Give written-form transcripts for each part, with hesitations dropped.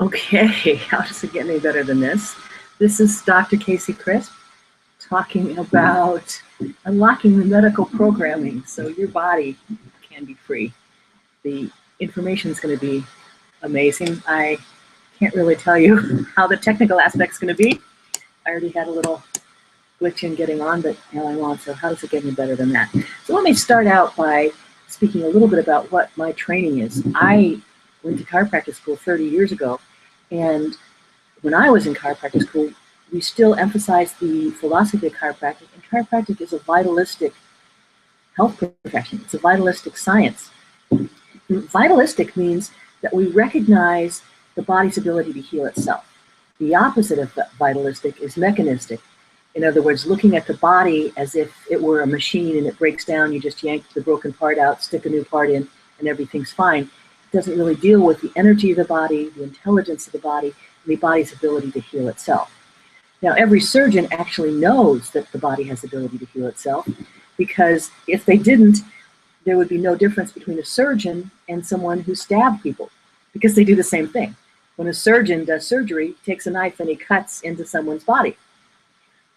Okay, how does it get any better than this? This is Dr. Kacie Crisp talking about unlocking the medical programming so your body can be free. The information is going to be amazing. I can't really tell you how the technical aspect's going to be. I already had a little glitch in getting on, but now I'm on, so how does it get any better than that? So let me start out by speaking a little bit about what my training is. I went to chiropractic school 30 years ago, and when I was in chiropractic school, we still emphasize the philosophy of chiropractic, and chiropractic is a vitalistic health profession. It's a vitalistic science. Vitalistic means that we recognize the body's ability to heal itself. The opposite of vitalistic is mechanistic. In other words, looking at the body as if it were a machine and it breaks down, you just yank the broken part out, stick a new part in, and everything's fine. It doesn't really deal with the energy of the body, the intelligence of the body, and the body's ability to heal itself. Now, every surgeon actually knows that the body has the ability to heal itself, because if they didn't, there would be no difference between a surgeon and someone who stabbed people, because they do the same thing. When a surgeon does surgery, he takes a knife and he cuts into someone's body.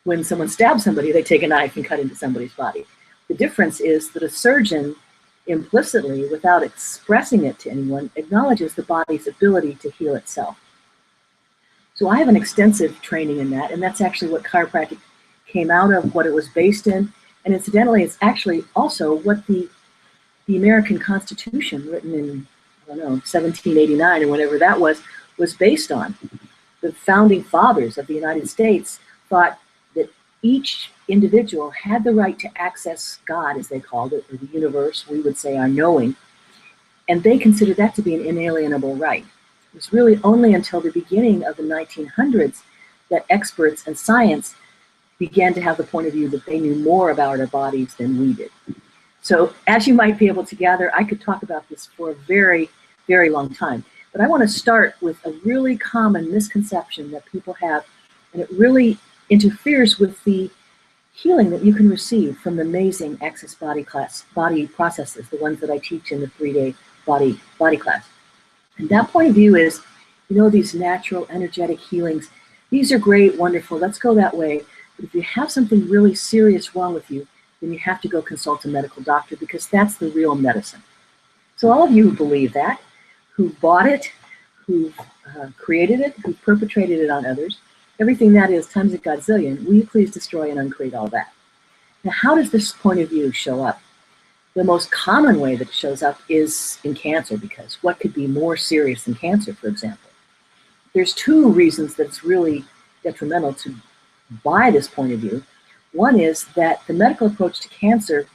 When someone stabs somebody, they take a knife and cut into somebody's body. The difference is that a surgeon implicitly, without expressing it to anyone, acknowledges the body's ability to heal itself. So I have an extensive training in that, and that's actually what chiropractic came out of, what it was based in, and incidentally, it's actually also what the American Constitution, written in, I don't know, 1789 or whatever that was based on. The founding fathers of the United States thought that each individual had the right to access God, as they called it, or the universe, we would say our knowing, and they considered that to be an inalienable right. It was really only until the beginning of the 1900s that experts and science began to have the point of view that they knew more about our bodies than we did. So as you might be able to gather, I could talk about this for a very, very long time. But I want to start with a really common misconception that people have, and it really interferes with the healing that you can receive from the amazing Access body processes, the ones that I teach in the 3-day body class. And that point of view is, these natural energetic healings, these are great, wonderful, let's go that way. But if you have something really serious wrong with you, then you have to go consult a medical doctor, because that's the real medicine. So all of you who believe that, who bought it, who've created it, who've perpetrated it on others, everything that is times a godzillion, will you please destroy and uncreate all that? Now, how does this point of view show up? The most common way that it shows up is in cancer, because what could be more serious than cancer, for example? There's two reasons that it's really detrimental to buy this point of view. One is that the medical approach to cancer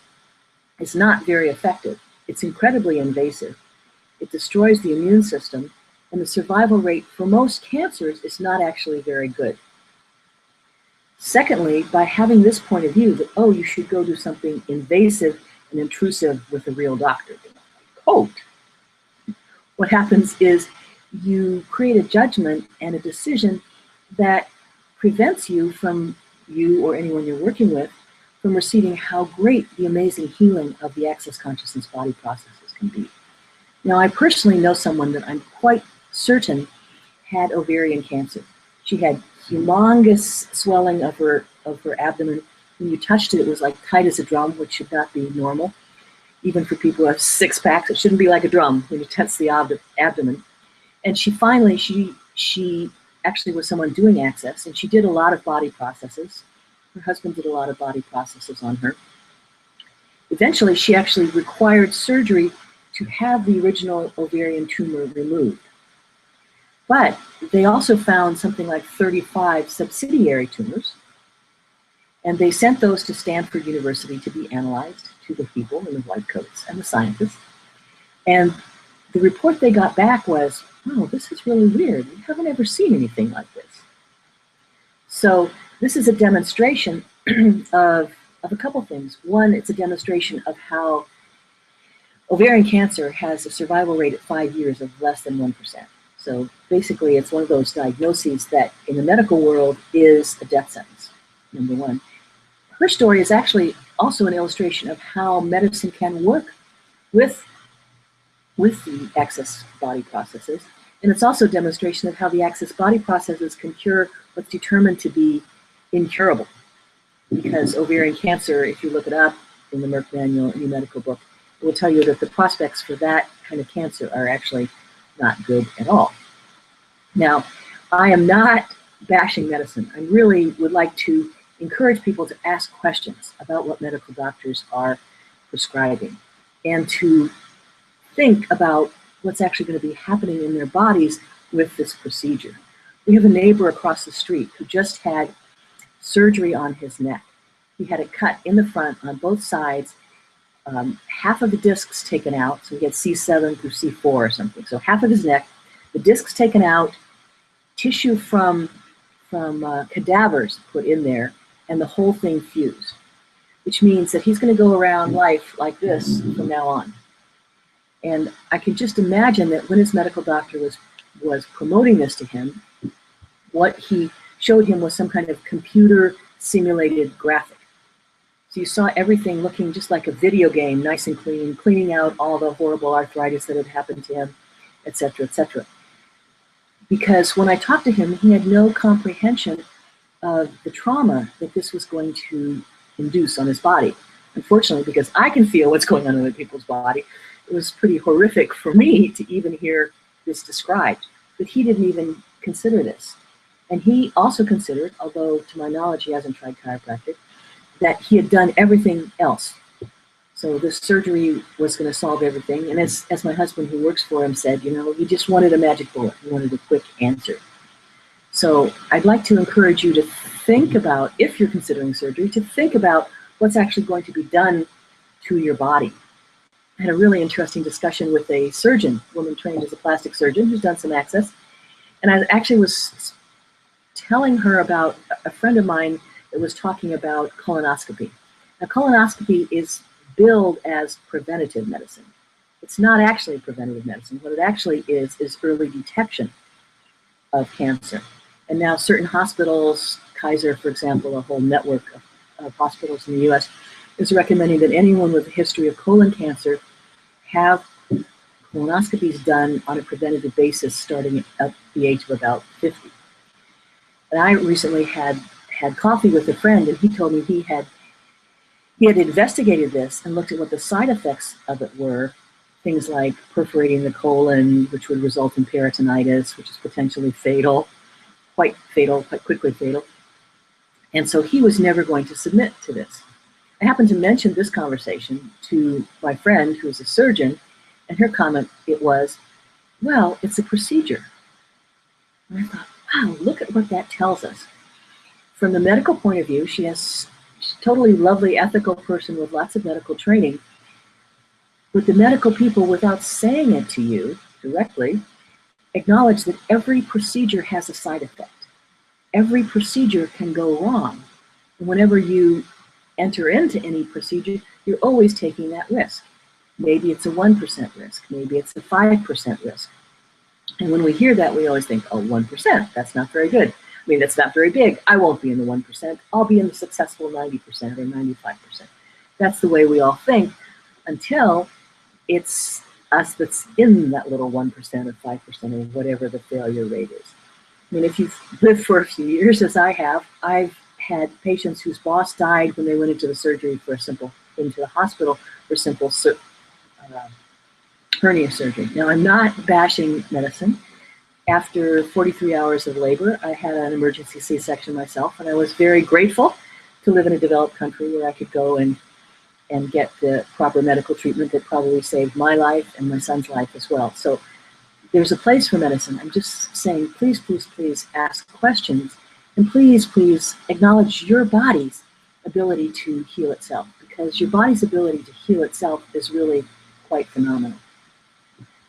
is not very effective. It's incredibly invasive. It destroys the immune system, and the survival rate for most cancers is not actually very good. Secondly, by having this point of view that, oh, you should go do something invasive and intrusive with a real doctor, what happens is you create a judgment and a decision that prevents you or anyone you're working with from receiving how great the amazing healing of the Access Consciousness body processes can be. Now, I personally know someone that I'm quite certain had ovarian cancer. She had humongous swelling of her abdomen. When you touched it, it was like tight as a drum, which should not be normal. Even for people who have six packs, it shouldn't be like a drum when you touch the abdomen. And she actually was someone doing Access, and she did a lot of body processes. Her husband did a lot of body processes on her. Eventually, she actually required surgery to have the original ovarian tumor removed. But they also found something like 35 subsidiary tumors, and they sent those to Stanford University to be analyzed, to the people in the white coats and the scientists. And the report they got back was, oh, this is really weird. We haven't ever seen anything like this. So this is a demonstration of a couple things. One, it's a demonstration of how ovarian cancer has a survival rate at 5 years of less than 1%. So basically, it's one of those diagnoses that in the medical world is a death sentence, number one. Her story is actually also an illustration of how medicine can work with with the excess body processes. And it's also a demonstration of how the excess body processes can cure what's determined to be incurable. Because ovarian cancer, if you look it up in the Merck manual, any medical book, it will tell you that the prospects for that kind of cancer are actually not good at all. Now, I am not bashing medicine. I really would like to encourage people to ask questions about what medical doctors are prescribing and to think about what's actually going to be happening in their bodies with this procedure. We have a neighbor across the street who just had surgery on his neck. He had it cut in the front on both sides, half of the discs taken out, so he had C7 through C4 or something. So half of his neck, the discs taken out, tissue from cadavers put in there, and the whole thing fused, which means that he's going to go around life like this from now on. And I can just imagine that when his medical doctor was promoting this to him, what he showed him was some kind of computer simulated graphic. So you saw everything looking just like a video game, nice and clean, cleaning out all the horrible arthritis that had happened to him, et cetera, et cetera. Because when I talked to him, he had no comprehension of the trauma that this was going to induce on his body. Unfortunately, because I can feel what's going on in other people's body, it was pretty horrific for me to even hear this described. But he didn't even consider this. And he also considered, although to my knowledge he hasn't tried chiropractic, that he had done everything else. So this surgery was going to solve everything. And as my husband who works for him said, you know, he just wanted a magic bullet. He wanted a quick answer. So I'd like to encourage you to think about, if you're considering surgery, to think about what's actually going to be done to your body. I had a really interesting discussion with a surgeon, a woman trained as a plastic surgeon who's done some access. And I actually was telling her about a friend of mine that was talking about colonoscopy. Now, colonoscopy is billed as preventative medicine. It's not actually preventative medicine. What it actually is early detection of cancer. And now certain hospitals, Kaiser, for example, a whole network of hospitals in the US, is recommending that anyone with a history of colon cancer have colonoscopies done on a preventative basis starting at the age of about 50. And I recently had coffee with a friend, and he told me he had investigated this and looked at what the side effects of it were. Things like perforating the colon, which would result in peritonitis, which is potentially fatal, quite quickly fatal. And so he was never going to submit to this. I happened to mention this conversation to my friend who is a surgeon, and her comment, it was, well, it's a procedure. And I thought, wow, look at what that tells us. From the medical point of view, she's a totally lovely, ethical person with lots of medical training. But the medical people, without saying it to you directly, acknowledge that every procedure has a side effect. Every procedure can go wrong. And whenever you enter into any procedure, you're always taking that risk. Maybe it's a 1% risk. Maybe it's a 5% risk. And when we hear that, we always think, oh, 1%, that's not very good. I mean, that's not very big. I won't be in the 1%. I'll be in the successful 90% or 95%. That's the way we all think until it's us that's in that little 1% or 5% or whatever the failure rate is. I mean, if you've lived for a few years, as I have, I've had patients whose boss died when they went into the surgery for into the hospital for simple hernia surgery. Now, I'm not bashing medicine. After 43 hours of labor, I had an emergency C-section myself, and I was very grateful to live in a developed country where I could go and get the proper medical treatment that probably saved my life and my son's life as well. So there's a place for medicine. I'm just saying, please, please, please ask questions, and please, please acknowledge your body's ability to heal itself, because your body's ability to heal itself is really quite phenomenal.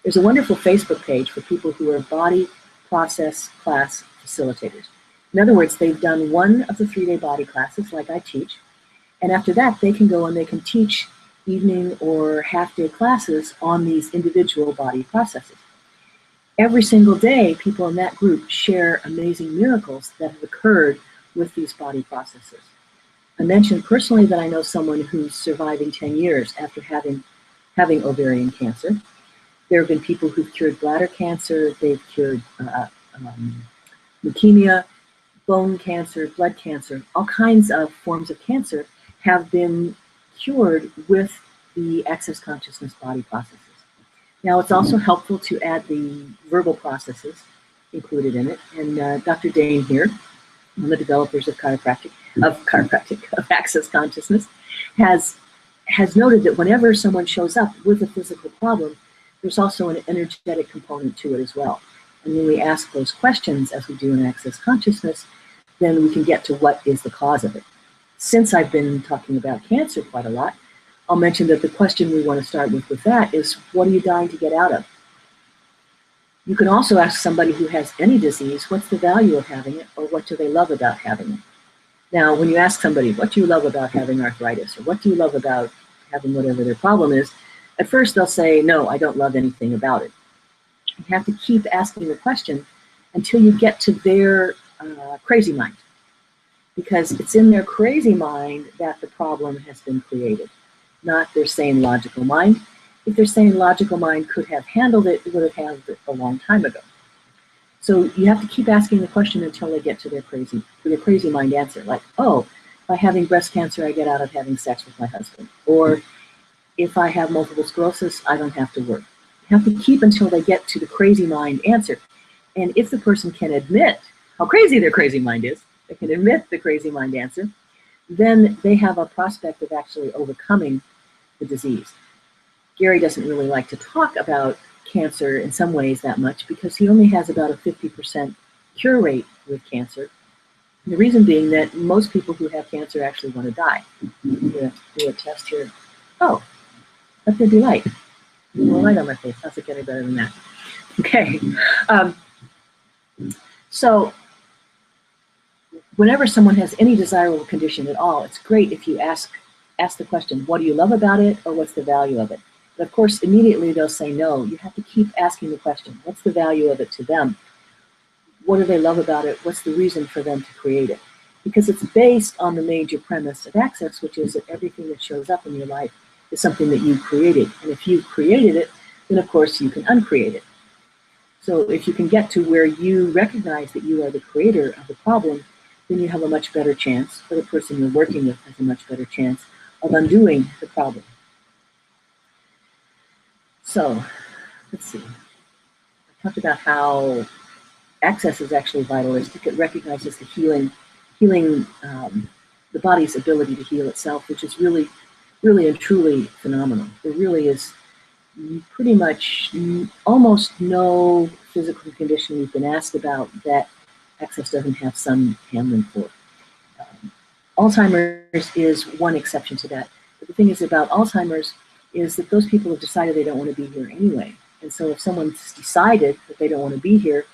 There's a wonderful Facebook page for people who are body process class facilitators. In other words, they've done one of the 3-day body classes like I teach, and after that they can go and they can teach evening or half-day classes on these individual body processes. Every single day, people in that group share amazing miracles that have occurred with these body processes. I mentioned personally that I know someone who's surviving 10 years after having ovarian cancer. There have been people who've cured bladder cancer, they've cured leukemia, bone cancer, blood cancer, all kinds of forms of cancer have been cured with the access consciousness body processes. Now, it's also helpful to add the verbal processes included in it. And Dr. Dane here, one of the developers of chiropractic, of access consciousness, has noted that whenever someone shows up with a physical problem, there's also an energetic component to it as well. And when we ask those questions, as we do in access consciousness, then we can get to what is the cause of it. Since I've been talking about cancer quite a lot, I'll mention that the question we want to start with that is, what are you dying to get out of? You can also ask somebody who has any disease, what's the value of having it, or what do they love about having it? Now, when you ask somebody, what do you love about having arthritis, or what do you love about having whatever their problem is, at first they'll say, no, I don't love anything about it. You have to keep asking the question until you get to their crazy mind, because it's in their crazy mind that the problem has been created, not their sane logical mind. If their sane logical mind could have handled it, it would have handled it a long time ago. So you have to keep asking the question until they get to their crazy mind answer, like, oh, by having breast cancer, I get out of having sex with my husband, or if I have multiple sclerosis, I don't have to work. You have to keep until they get to the crazy mind answer. And if the person can admit how crazy their crazy mind is, they can admit the crazy mind answer, then they have a prospect of actually overcoming the disease. Gary doesn't really like to talk about cancer in some ways that much because he only has about a 50% cure rate with cancer. And the reason being that most people who have cancer actually want to die. I'm going to do a test here. Oh, let there be light. More light on my face. How's it getting better than that? Okay. So whenever someone has any desirable condition at all, it's great if you ask the question, what do you love about it, or what's the value of it? But of course, immediately they'll say no. You have to keep asking the question, what's the value of it to them? What do they love about it? What's the reason for them to create it? Because it's based on the major premise of access, which is that everything that shows up in your life is something that you created. And if you created it, then of course you can uncreate it. So if you can get to where you recognize that you are the creator of the problem, then you have a much better chance, or the person you're working with has a much better chance of undoing the problem. So, let's see. I talked about how access is actually vitalistic. It recognizes the healing, the body's ability to heal itself, which is really and truly phenomenal. There really is pretty much almost no physical condition we've been asked about that access doesn't have some handling for. Alzheimer's is one exception to that. But the thing is about Alzheimer's is that those people have decided they don't want to be here anyway. And so if someone's decided that they don't want to be here,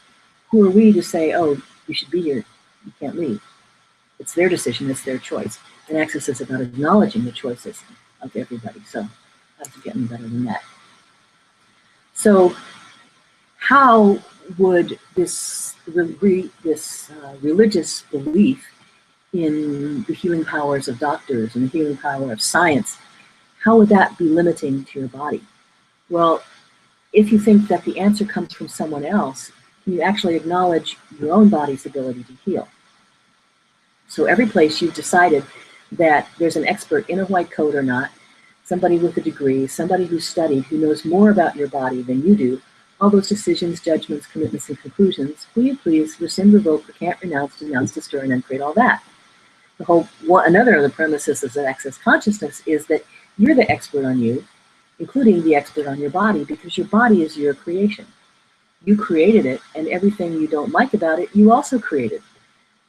who are we to say, oh, you should be here, you can't leave? It's their decision, it's their choice. And access is about acknowledging the choices of everybody. So that's getting better than that. So how would this religious belief in the healing powers of doctors and the healing power of science, how would that be limiting to your body? Well, if you think that the answer comes from someone else, can you actually acknowledge your own body's ability to heal? So every place you've decided that there's an expert in a white coat or not, somebody with a degree, somebody who's studied, who knows more about your body than you do, all those decisions, judgments, commitments, and conclusions, will you please rescind, revoke, recant, renounce, denounce, destroy, and uncreate all that? Another of the premises of access consciousness is that you're the expert on you, including the expert on your body, because your body is your creation. You created it, and everything you don't like about it, you also created.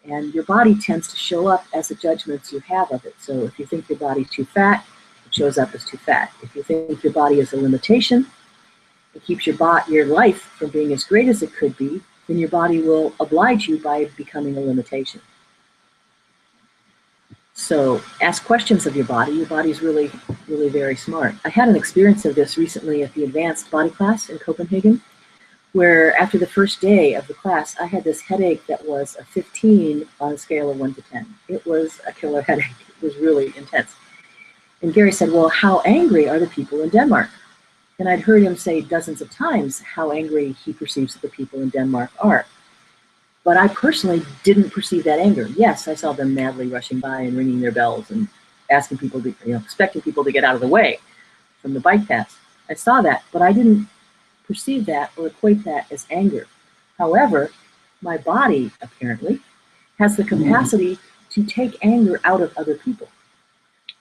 And your body tends to show up as the judgments you have of it. So if you think your body's too fat, it shows up as too fat. If you think your body is a limitation, it keeps your life from being as great as it could be, then your body will oblige you by becoming a limitation. So ask questions of your body. Your body's really very smart. I had an experience of this recently at the advanced body class in Copenhagen, where after the first day of the class, I had this headache that was a 15 on a scale of 1 to 10. It was a killer headache. It was really intense. And Gary said, well, how angry are the people in Denmark? And I'd heard him say dozens of times how angry he perceives that the people in Denmark are. But I personally didn't perceive that anger. Yes, I saw them madly rushing by and ringing their bells and asking people to, expecting people to get out of the way from the bike paths. I saw that, but I didn't perceive that or equate that as anger. However, my body apparently has the capacity to take anger out of other people.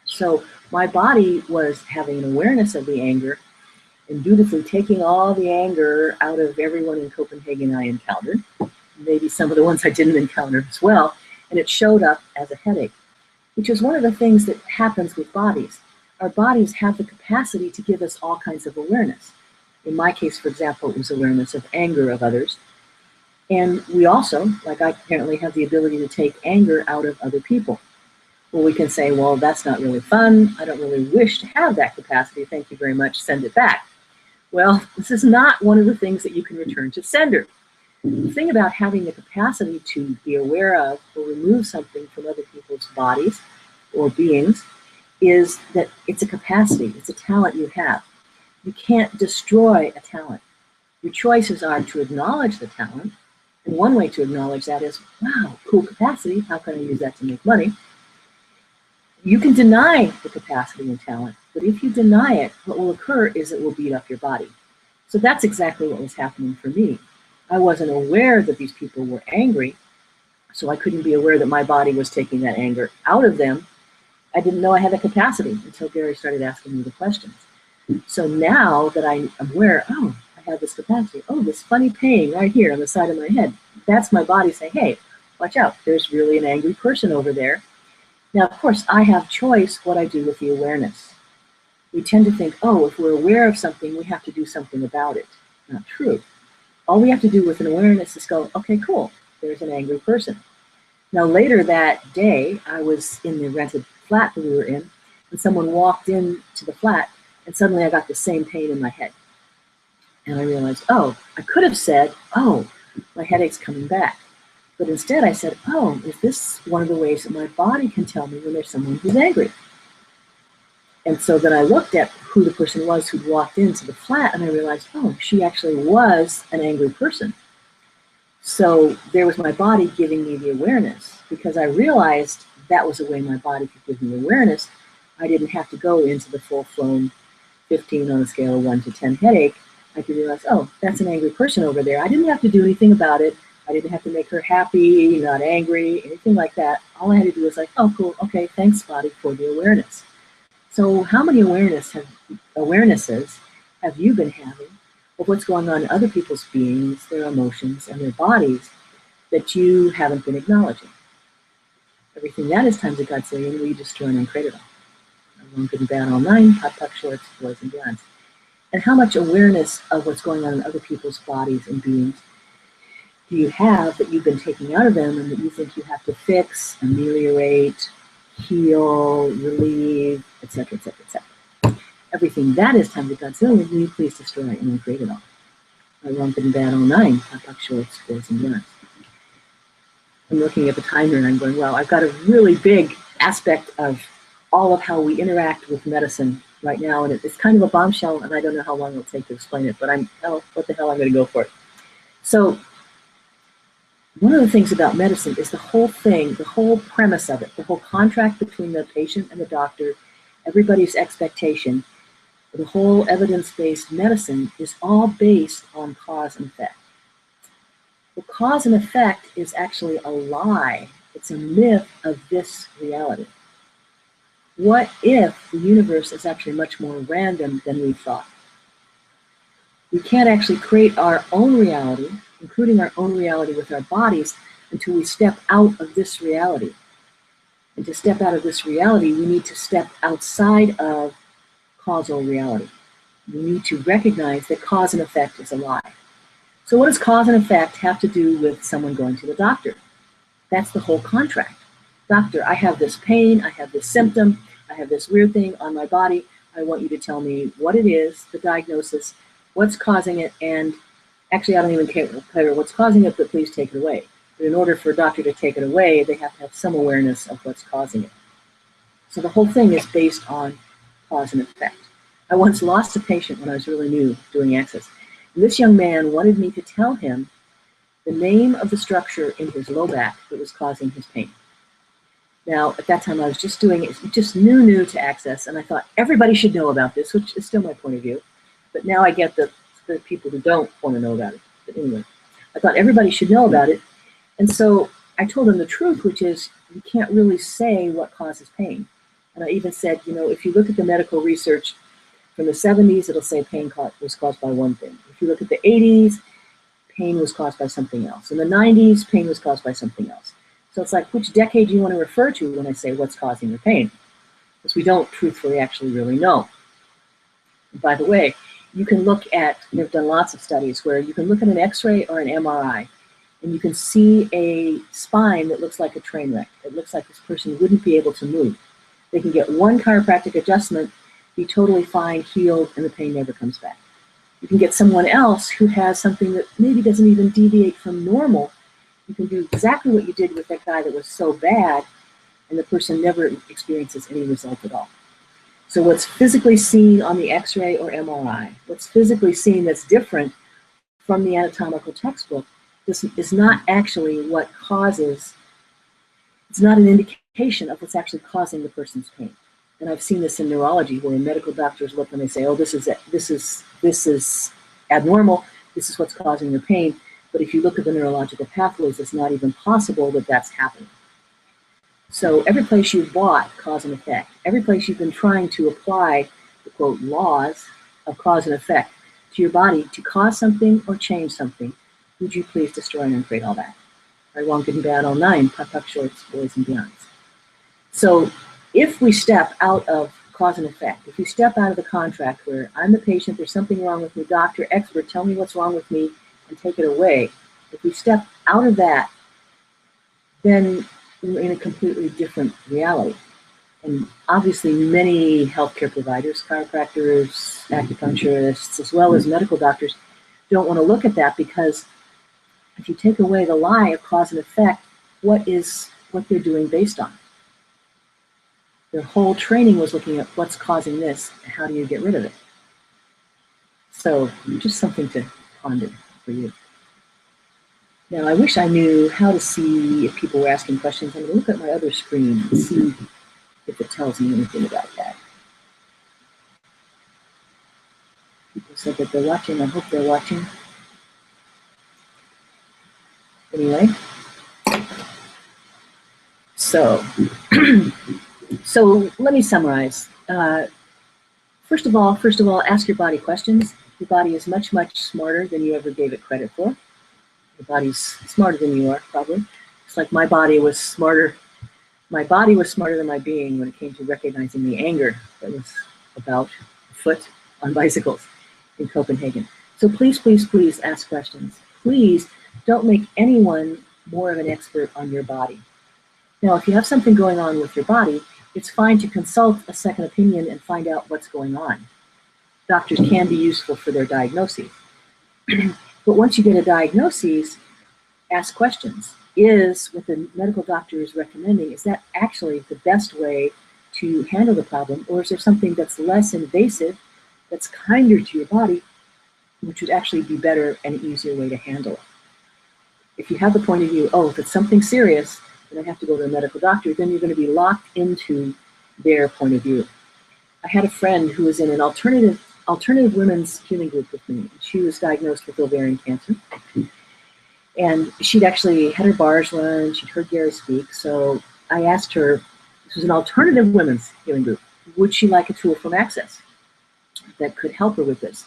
So my body was having an awareness of the anger and dutifully taking all the anger out of everyone in Copenhagen I encountered, maybe some of the ones I didn't encounter as well, and it showed up as a headache, which is one of the things that happens with bodies. Our bodies have the capacity to give us all kinds of awareness. In my case, for example, it was awareness of anger of others. And we also, like I apparently, have the ability to take anger out of other people. Well, we can say, well, that's not really fun. I don't really wish to have that capacity. Thank you very much. Send it back. Well, this is not one of the things that you can return to sender. The thing about having the capacity to be aware of or remove something from other people's bodies or beings is that it's a capacity. It's a talent you have. You can't destroy a talent. Your choices are to acknowledge the talent. And one way to acknowledge that is, wow, cool capacity. How can I use that to make money? You can deny the capacity and talent, but if you deny it, what will occur is it will beat up your body. So that's exactly what was happening for me. I wasn't aware that these people were angry, so I couldn't be aware that my body was taking that anger out of them. I didn't know I had the capacity until Gary started asking me the questions. So now that I'm aware, oh, I have this capacity. Oh, this funny pain right here on the side of my head. That's my body saying, hey, watch out. There's really an angry person over there. Now, of course, I have choice what I do with the awareness. We tend to think, oh, if we're aware of something, we have to do something about it. Not true. All we have to do with an awareness is go, okay, cool, there's an angry person. Now, later that day, I was in the rented flat that we were in, and someone walked into the flat, and suddenly I got the same pain in my head. And I realized, oh, I could have said, oh, my headache's coming back. But instead I said, oh, is this one of the ways that my body can tell me when there's someone who's angry? And so then I looked at who the person was who'd walked into the flat, and I realized, oh, she actually was an angry person. So there was my body giving me the awareness. Because I realized that was a way my body could give me awareness. I didn't have to go into the full-flown 15 on a scale of 1 to 10 headache. I could realize, oh, that's an angry person over there. I didn't have to do anything about it. I didn't have to make her happy, not angry, anything like that. All I had to do was like, oh, cool, okay, thanks, body, for the awareness. So how many awarenesses have you been having of what's going on in other people's beings, their emotions, and their bodies that you haven't been acknowledging? Everything that is times a godzillion, we destroy and uncreate it all. One good and bad, all nine, hot puck shorts, boys and blondes. And how much awareness of what's going on in other people's bodies and beings do you have that you've been taking out of them and that you think you have to fix, ameliorate, heal, relieve, etc., etc., etc. Everything that is times a godzillion, will you please destroy and uncreate it all? Wrong, good and bad, all nine, hot puck shorts, boys and blondes. I'm looking at the timer and I'm going, well, I've got a really big aspect of all of how we interact with medicine right now, and it's kind of a bombshell, and I don't know how long it'll take to explain it, but what the hell, I'm going to go for it. So one of the things about medicine is the whole thing, the whole premise of it, the whole contract between the patient and the doctor, everybody's expectation, the whole evidence-based medicine is all based on cause and effect. Well, cause and effect is actually a lie. It's a myth of this reality. What if the universe is actually much more random than we thought? We can't actually create our own reality, including our own reality with our bodies, until we step out of this reality. And to step out of this reality, we need to step outside of causal reality. We need to recognize that cause and effect is a lie. So what does cause and effect have to do with someone going to the doctor? That's the whole contract. Doctor, I have this pain, I have this symptom, I have this weird thing on my body. I want you to tell me what it is, the diagnosis, what's causing it, and actually I don't even care what's causing it, but please take it away. But in order for a doctor to take it away, they have to have some awareness of what's causing it. So the whole thing is based on cause and effect. I once lost a patient when I was really new doing access. And this young man wanted me to tell him the name of the structure in his low back that was causing his pain. Now, at that time, I was just doing it, just new to access, and I thought everybody should know about this, which is still my point of view. But now I get the people who don't want to know about it. But anyway, I thought everybody should know about it. And so I told him the truth, which is you can't really say what causes pain. And I even said, you know, if you look at the medical research from the 70s, it'll say pain was caused by one thing. If you look at the 80s, pain was caused by something else. In the 90s, pain was caused by something else. So it's like, which decade do you want to refer to when I say what's causing your pain? Because we don't truthfully actually really know. And by the way, you can look at, they've done lots of studies where you can look at an X-ray or an MRI, and you can see a spine that looks like a train wreck. It looks like this person wouldn't be able to move. They can get one chiropractic adjustment, be totally fine, healed, and the pain never comes back. You can get someone else who has something that maybe doesn't even deviate from normal. You can do exactly what you did with that guy that was so bad, and the person never experiences any result at all. So what's physically seen on the X-ray or MRI, what's physically seen that's different from the anatomical textbook, this is not actually what causes, it's not an indication of what's actually causing the person's pain. And I've seen this in neurology where medical doctors look and they say, oh, this is abnormal, this is what's causing your pain. But if you look at the neurological pathways, it's not even possible that that's happening. So every place you've bought cause and effect, every place you've been trying to apply the quote laws of cause and effect to your body to cause something or change something, would you please destroy and uncreate all that? Right, wrong, good and bad, all nine, puck, shorts, boys and beyonds. So if we step out of cause and effect, if we step out of the contract where I'm the patient, there's something wrong with me, doctor, expert, tell me what's wrong with me and take it away. If we step out of that, then we're in a completely different reality. And obviously many healthcare providers, chiropractors, acupuncturists, as well as medical doctors, don't want to look at that because if you take away the lie of cause and effect, what they're doing based on? Their whole training was looking at what's causing this and how do you get rid of it. So just something to ponder for you. Now, I wish I knew how to see if people were asking questions. I'm going to look at my other screen and see if it tells me anything about that. People said that they're watching. I hope they're watching. Anyway, so let me summarize. First of all, ask your body questions. Your body is much, much smarter than you ever gave it credit for. Your body's smarter than you are, probably. It's like my body was smarter. My body was smarter than my being when it came to recognizing the anger that was about afoot on bicycles in Copenhagen. So please, please, please ask questions. Please don't make anyone more of an expert on your body. Now, if you have something going on with your body, it's fine to consult a second opinion and find out what's going on. Doctors can be useful for their diagnoses. But once you get a diagnosis, ask questions. Is what the medical doctor is recommending, is that actually the best way to handle the problem? Or is there something that's less invasive, that's kinder to your body, which would actually be better and easier way to handle it? If you have the point of view, oh, if it's something serious, then I have to go to a medical doctor, then you're going to be locked into their point of view. I had a friend who was in an alternative women's healing group with me. She was diagnosed with ovarian cancer. And she'd actually had her bars run, she'd heard Gary speak. So I asked her, this was an alternative women's healing group, would she like a tool from Access that could help her with this?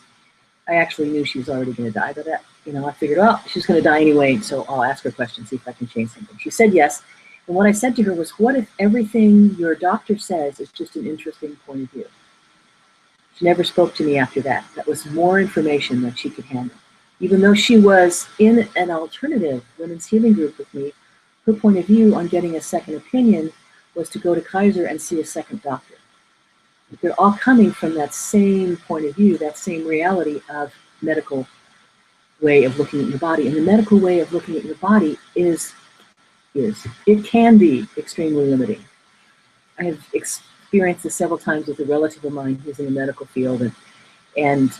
I actually knew she was already going to die, but I figured, oh, she's going to die anyway, so I'll ask her a question, see if I can change something. She said yes. And what I said to her was, what if everything your doctor says is just an interesting point of view? She never spoke to me after that. That was more information than she could handle. Even though she was in an alternative women's healing group with me, her point of view on getting a second opinion was to go to Kaiser and see a second doctor. They're all coming from that same point of view, that same reality of medical way of looking at your body. And the medical way of looking at your body it can be extremely limiting. I have experienced this several times with a relative of mine who's in the medical field. And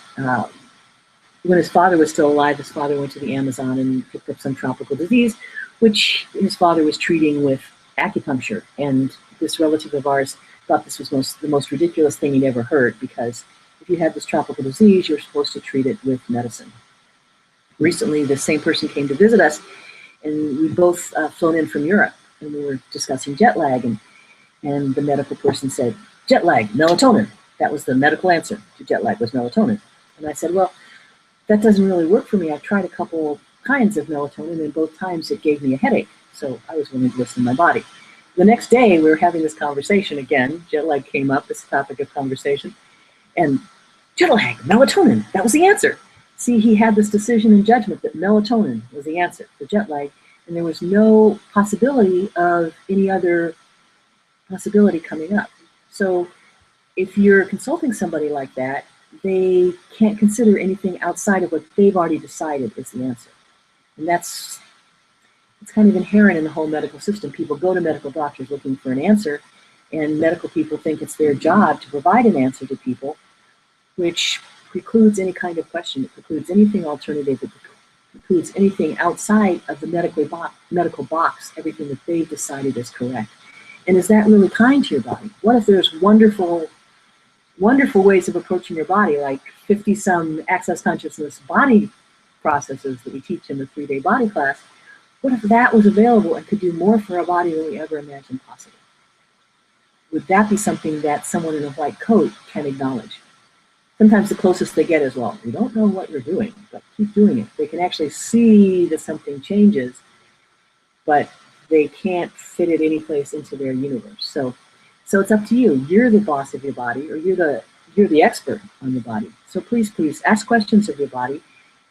when his father was still alive, his father went to the Amazon and picked up some tropical disease, which his father was treating with acupuncture. And this relative of ours thought this was the most ridiculous thing he'd ever heard, because if you had this tropical disease, you were supposed to treat it with medicine. Recently, the same person came to visit us, and we both flown in from Europe, and we were discussing jet lag, and the medical person said, jet lag, melatonin. That was the medical answer to jet lag, was melatonin. And I said, well, that doesn't really work for me. I've tried a couple kinds of melatonin, and both times it gave me a headache. So I was willing to listen to my body. The next day, we were having this conversation again. Jet lag came up as a topic of conversation. And jet lag, melatonin, that was the answer. See, he had this decision and judgment that melatonin was the answer for jet lag, and there was no possibility of any other possibility coming up. So if you're consulting somebody like that, they can't consider anything outside of what they've already decided is the answer. And it's kind of inherent in the whole medical system. People go to medical doctors looking for an answer, and medical people think it's their job to provide an answer to people, which precludes any kind of question. It precludes anything alternative. It precludes anything outside of the medical box, everything that they've decided is correct. And is that really kind to your body? What if there's wonderful ways of approaching your body, like 50-some access consciousness body processes that we teach in the 3-day body class? What if that was available and could do more for our body than we ever imagined possible? Would that be something that someone in a white coat can acknowledge? Sometimes the closest they get is, well, we don't know what you're doing, but keep doing it. They can actually see that something changes, but they can't fit it any place into their universe. So it's up to you. You're the boss of your body, or you're the expert on your body. So please ask questions of your body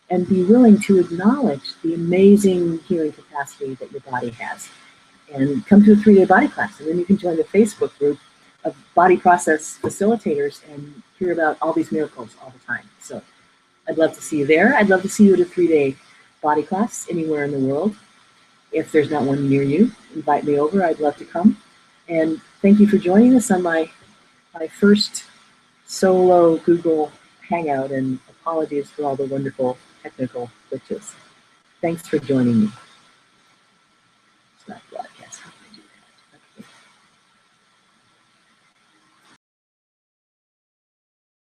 and be willing to acknowledge the amazing healing capacity that your body has. And come to a 3-day body class, and then you can join the Facebook group of body process facilitators and hear about all these miracles all the time. So I'd love to see you there. I'd love to see you at a 3-day body class anywhere in the world. If there's not one near you, invite me over. I'd love to come. And thank you for joining us on my first solo Google Hangout, and apologies for all the wonderful technical glitches. Thanks for joining me.